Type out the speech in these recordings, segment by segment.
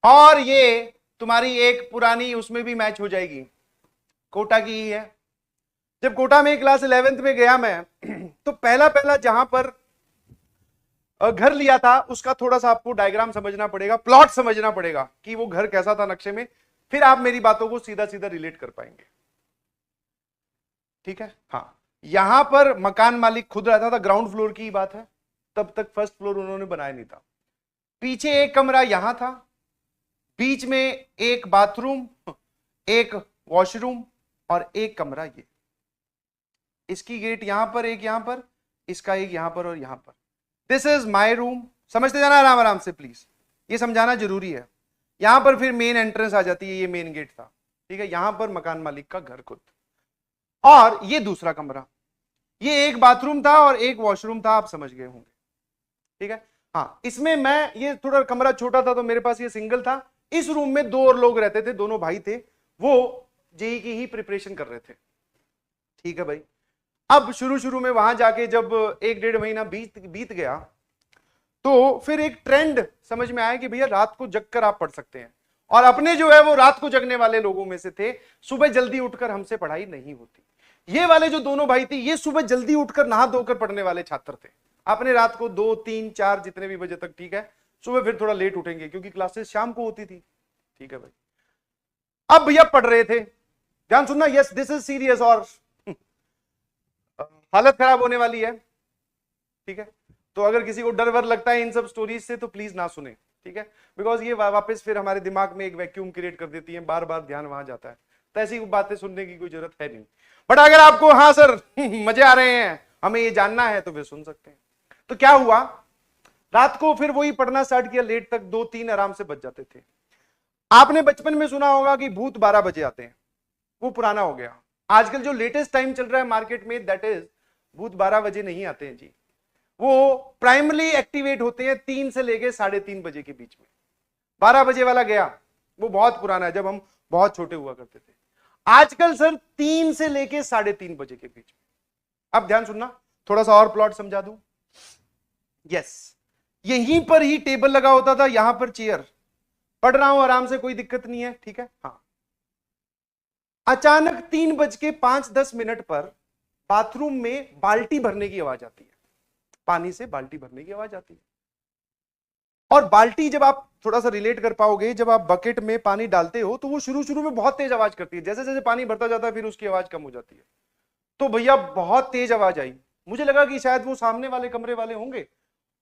और ये तुम्हारी एक पुरानी उसमें भी मैच हो जाएगी, कोटा की ही है। जब कोटा में क्लास 11th में गया मैं तो पहला पहला जहां पर घर लिया था उसका थोड़ा सा आपको डायग्राम समझना पड़ेगा, प्लॉट समझना पड़ेगा कि वो घर कैसा था नक्शे में, फिर आप मेरी बातों को सीधा सीधा रिलेट कर पाएंगे। ठीक है, हाँ। यहां पर मकान मालिक खुद रहता था, ग्राउंड फ्लोर की बात है, तब तक फर्स्ट फ्लोर उन्होंने बनाया नहीं था। पीछे एक कमरा यहां था, बीच में एक बाथरूम, एक वॉशरूम और एक कमरा ये। इसकी गेट यहां पर, एक यहां पर, इसका एक यहां पर और यहां पर। This is my room. समझते जाना आराम आराम से प्लीज, ये समझाना जरूरी है। यहां पर फिर मेन एंट्रेंस आ जाती है, ये मेन गेट था। ठीक है, यहां पर मकान मालिक का घर खुद, और ये दूसरा कमरा, ये एक बाथरूम था और एक वॉशरूम था, आप समझ गए होंगे। ठीक है, हाँ। इसमें मैं, ये थोड़ा कमरा छोटा था तो मेरे पास ये सिंगल था। इस रूम में दो और लोग रहते थे, दोनों भाई थे, वो जेई की ही प्रिपरेशन कर रहे थे। ठीक है भाई। अब शुरू शुरू में वहां जाके जब 1-1.5 महीना बीत गया तो फिर एक ट्रेंड समझ में आया कि भैया रात को जग कर आप पढ़ सकते हैं। और अपने जो है वो रात को जगने वाले लोगों में से थे, सुबह जल्दी उठकर हमसे पढ़ाई नहीं होती। ये वाले जो दोनों भाई थे, ये सुबह जल्दी उठकर नहा धोकर पढ़ने वाले छात्र थे। आपने रात को 2, 3, 4 जितने भी बजे तक, ठीक है, सुबह फिर थोड़ा लेट उठेंगे क्योंकि क्लासेस शाम को होती थी। ठीक है भाई। अब भैया पढ़ रहे थे, ध्यान सुनना, यस दिस इज सीरियस और हालत खराब होने वाली है। ठीक है, तो अगर किसी को डर वर लगता है इन सब स्टोरीज से तो प्लीज ना सुने। ठीक है, बिकॉज ये वापस फिर हमारे दिमाग में एक वैक्यूम क्रिएट कर देती है, बार बार ध्यान वहां जाता है, तो ऐसी बातें सुनने की कोई जरूरत है नहीं। बट अगर आपको हाँ सर मजे आ रहे हैं, हमें ये जानना है, तो फिर सुन सकते हैं। तो क्या हुआ, रात को फिर वही पढ़ना स्टार्ट किया, लेट तक 2-3 आराम से बच जाते थे। आपने बचपन में सुना होगा कि भूत 12 बजे आते हैं, वो पुराना हो गया। आजकल जो लेटेस्ट टाइम चल रहा है मार्केट में, दैट इज भूत 12 बजे नहीं आते हैं जी, वो प्राइमरी एक्टिवेट होते हैं 3 से लेके 3:30 बजे के बीच में। 12 बजे वाला गया, वो बहुत पुराना है, जब हम बहुत छोटे हुआ करते थे। आजकल सर 3 से लेके 3:30 बजे के बीच में। अब ध्यान सुनना, थोड़ा सा और प्लॉट समझा दूं। यस, यहीं पर ही टेबल लगा होता था, यहां पर चेयर, पढ़ रहा हूं आराम से, कोई दिक्कत नहीं है। ठीक है, हाँ। अचानक 3:05 पर बाथरूम में बाल्टी भरने की आवाज आती है, पानी से बाल्टी भरने की आवाज आती है। और बाल्टी, जब आप थोड़ा सा रिलेट कर पाओगे, जब आप बकेट में पानी डालते हो तो वो शुरू शुरू में बहुत तेज आवाज करती है, जैसे जैसे पानी भरता जाता है फिर उसकी आवाज कम हो जाती है। तो भैया बहुत तेज आवाज आई, मुझे लगा कि शायद वो सामने वाले कमरे वाले होंगे।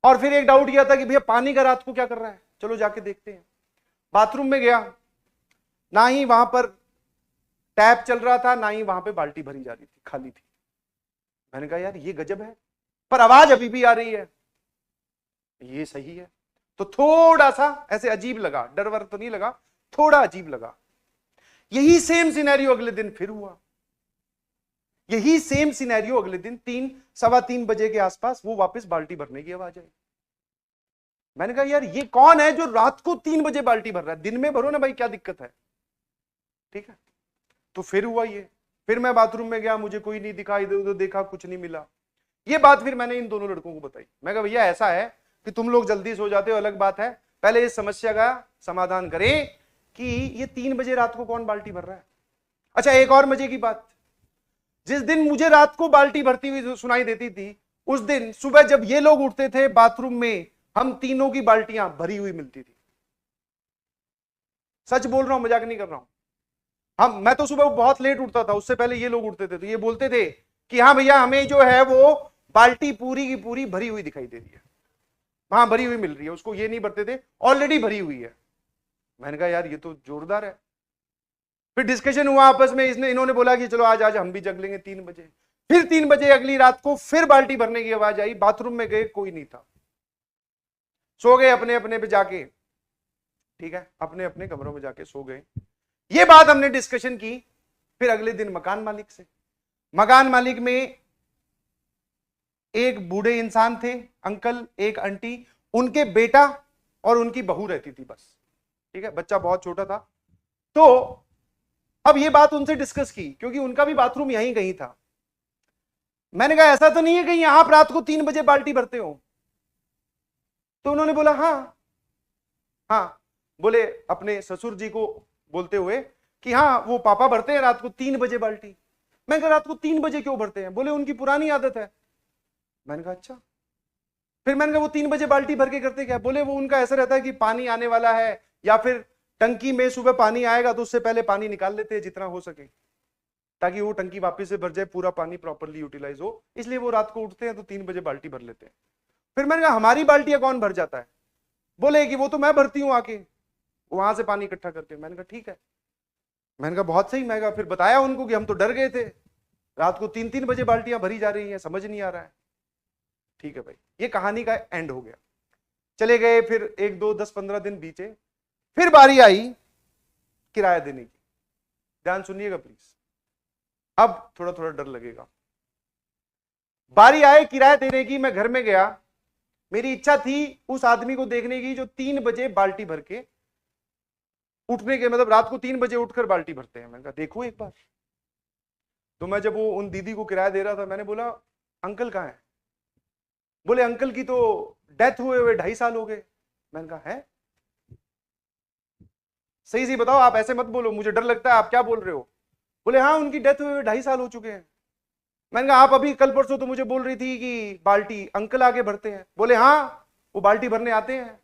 और फिर एक डाउट किया था कि भैया पानी का रात को क्या कर रहा है, चलो जाके देखते हैं। बाथरूम में गया, ना ही वहां पर टैप चल रहा था, ना ही वहां पे बाल्टी भरी जा रही थी, खाली थी। मैंने कहा यार ये गजब है, पर आवाज अभी भी आ रही है, ये सही है। तो थोड़ा सा ऐसे अजीब लगा, डर वर तो नहीं लगा, थोड़ा अजीब लगा। यही सेम सिनेरियो अगले दिन फिर हुआ, यही सेम सिनेरियो अगले दिन 3-3:15 बजे के आसपास, वो वापस बाल्टी भरने की आवाज आई। मैंने कहा यार ये कौन है जो रात को 3 बजे बाल्टी भर रहा है, दिन में भरो ना भाई, क्या दिक्कत है। ठीक है, तो फिर हुआ ये, फिर मैं बाथरूम में गया, मुझे कोई नहीं दिखा, इधर उधर देखा, कुछ नहीं मिला। ये बात फिर मैंने इन दोनों लड़कों को बताई। मैं कहा भैया ऐसा है कि तुम लोग जल्दी सो जाते हो, अलग बात है, पहले इस समस्या का समाधान करें कि ये 3 बजे रात को कौन बाल्टी भर रहा है। अच्छा, एक और मजे की बात, जिस दिन मुझे रात को बाल्टी भरती हुई सुनाई देती थी, उस दिन सुबह जब ये लोग उठते थे बाथरूम में, हम तीनों की बाल्टियां भरी हुई मिलती थी। सच बोल रहा हूं, मजाक नहीं कर रहा हूं। मैं तो सुबह बहुत लेट उठता था, उससे पहले ये लोग उठते थे, तो ये बोलते थे कि हाँ भैया हमें जो है वो बाल्टी पूरी की पूरी भरी हुई दिखाई दे रही है, वहां भरी हुई मिल रही है। उसको ये नहीं भरते थे, ऑलरेडी भरी हुई है। मैंने कहा यार ये तो जोरदार है। फिर डिस्कशन हुआ आपस में, इन्होंने बोला कि चलो आज आज हम भी जग लेंगे 3 बजे। फिर 3 बजे अगली रात को फिर बाल्टी भरने की आवाज आई, बाथरूम में गए, कोई नहीं था, सो गए अपने अपने पे जाके। ठीक है, अपने अपने कमरों में जाके सो गए। ये बात हमने डिस्कशन की। फिर अगले दिन मकान मालिक से, मकान मालिक में एक बूढ़े इंसान थे, अंकल, एक आंटी, उनके बेटा और उनकी बहू रहती थी बस। ठीक है, बच्चा बहुत छोटा था। तो अब ये बात उनसे डिस्कस की, क्योंकि उनका भी बाथरूम यहीं कहीं था। मैंने कहा ऐसा तो नहीं है कहीं आप रात को 3 बजे बाल्टी भरते हो। तो उन्होंने बोला हाँ हाँ। बोले अपने ससुर जी को बोलते हुए कि हाँ वो पापा भरते हैं रात को 3 बजे बाल्टी। मैंने कहा रात को 3 बजे क्यों भरते हैं? बोले उनकी पुरानी आदत है। मैंने कहा अच्छा। फिर मैंने कहा वो 3 बजे बाल्टी भर के करते क्या? बोले वो उनका ऐसा रहता है कि पानी आने वाला है, या फिर टंकी में सुबह पानी आएगा तो उससे पहले पानी निकाल लेते हैं जितना हो सके, ताकि वो टंकी वापस से भर जाए, पूरा पानी प्रॉपर्ली यूटिलाइज हो। इसलिए वो रात को उठते हैं तो 3 बजे बाल्टी भर लेते हैं। फिर मैंने कहा हमारी बाल्टियां कौन भर जाता है? बोले कि वो तो मैं भरती हूँ आके वहां से पानी इकट्ठा करके। मैंने कहा ठीक है। मैंने कहा बहुत सही। मैं कहा फिर बताया उनको कि हम तो डर गए थे, रात को 3-3 बजे बाल्टियां भरी जा रही हैं, समझ नहीं आ रहा है। ठीक है भाई, ये कहानी का एंड हो गया। चले गए, फिर 1-2-10-15 दिन बीते, फिर बारी आई किराया देने की। ध्यान सुनिएगा प्लीज, अब थोड़ा थोड़ा डर लगेगा। बारी आए किराया देने की, मैं घर में गया। मेरी इच्छा थी उस आदमी को देखने की जो 3 बजे बाल्टी भर के उठने के, मतलब रात को 3 बजे उठकर बाल्टी भरते हैं। मैंने कहा देखो एक बार। तो मैं जब वो उन दीदी को किराया दे रहा था, मैंने बोला अंकल कहाँ है? बोले अंकल की तो डेथ हुए हुए 2.5 साल हो गए। मैंने कहा है? सही सही बताओ, आप ऐसे मत बोलो, मुझे डर लगता है, आप क्या बोल रहे हो? बोले हाँ उनकी डेथ हुए हुए 2.5 साल हो चुके हैं। मैंने कहा आप अभी कल परसों तो मुझे बोल रही थी कि बाल्टी अंकल आगे भरते हैं। बोले हाँ वो बाल्टी भरने आते हैं।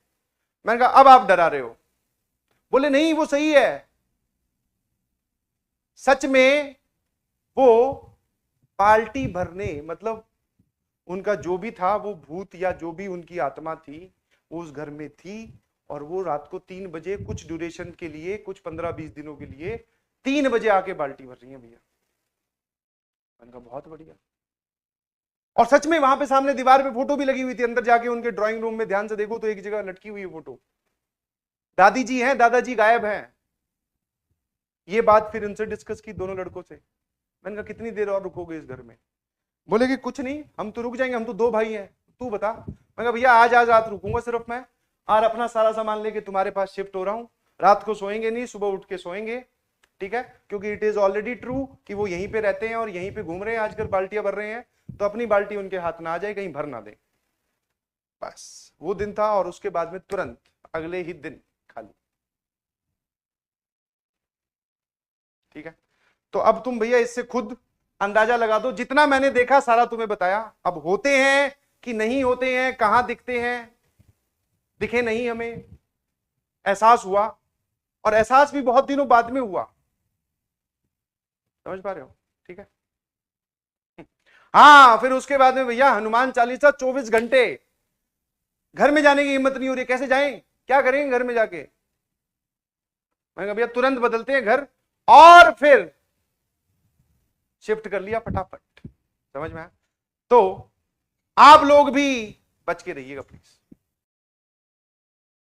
मैंने कहा अब आप डरा रहे हो। बोले नहीं वो सही है, सच में वो बाल्टी भरने, मतलब उनका जो भी था वो भूत या जो भी उनकी आत्मा थी वो उस घर में थी, और वो रात को 3 बजे कुछ ड्यूरेशन के लिए, कुछ 15-20 दिनों के लिए 3 बजे आके बाल्टी भर रही है भैया। मैंने कहा बहुत बढ़िया। और सच में वहां पे सामने दीवार पे फोटो भी लगी हुई थी, अंदर जाके उनके ड्राइंग रूम में ध्यान से देखो तो एक जगह लटकी हुई है फोटो। दादी जी हैं, दादाजी गायब हैं। ये बात फिर उनसे डिस्कस की, दोनों लड़कों से। मैंने कहा कितनी देर और रुकोगे इस घर में? बोले कि कुछ नहीं, हम तो रुक जाएंगे, हम तो 2 भाई हैं, तू बता। मैं कहा भैया आज रात रुकूंगा सिर्फ मैं, और अपना सारा सामान लेके तुम्हारे पास शिफ्ट हो रहा हूं। रात को सोएंगे नहीं, सुबह उठ के सोएंगे, ठीक है? क्योंकि इट इज ऑलरेडी ट्रू कि वो यहीं पे रहते हैं और यहीं पे घूम रहे हैं आजकल, बाल्टियां भर रहे हैं, तो अपनी बाल्टी उनके हाथ ना आ जाए, कहीं भर ना दे। बस वो दिन था, और उसके बाद में तुरंत अगले ही दिन खाली। ठीक है? तो अब तुम भैया इससे खुद अंदाजा लगा दो, जितना मैंने देखा सारा तुम्हें बताया। अब होते हैं कि नहीं होते हैं, कहां दिखते हैं, दिखे नहीं, हमें एहसास हुआ, और एहसास भी बहुत दिनों बाद में हुआ। समझ पा रहे हो? ठीक है? हाँ फिर उसके बाद में भैया हनुमान चालीसा 24 घंटे। घर में जाने की हिम्मत नहीं हो रही, कैसे जाएं, क्या करेंगे घर में जाके? मैंने कहा भैया तुरंत बदलते हैं घर, और फिर शिफ्ट कर लिया फटाफट। समझ में आया? तो आप लोग भी बच के रहिएगा प्लीज।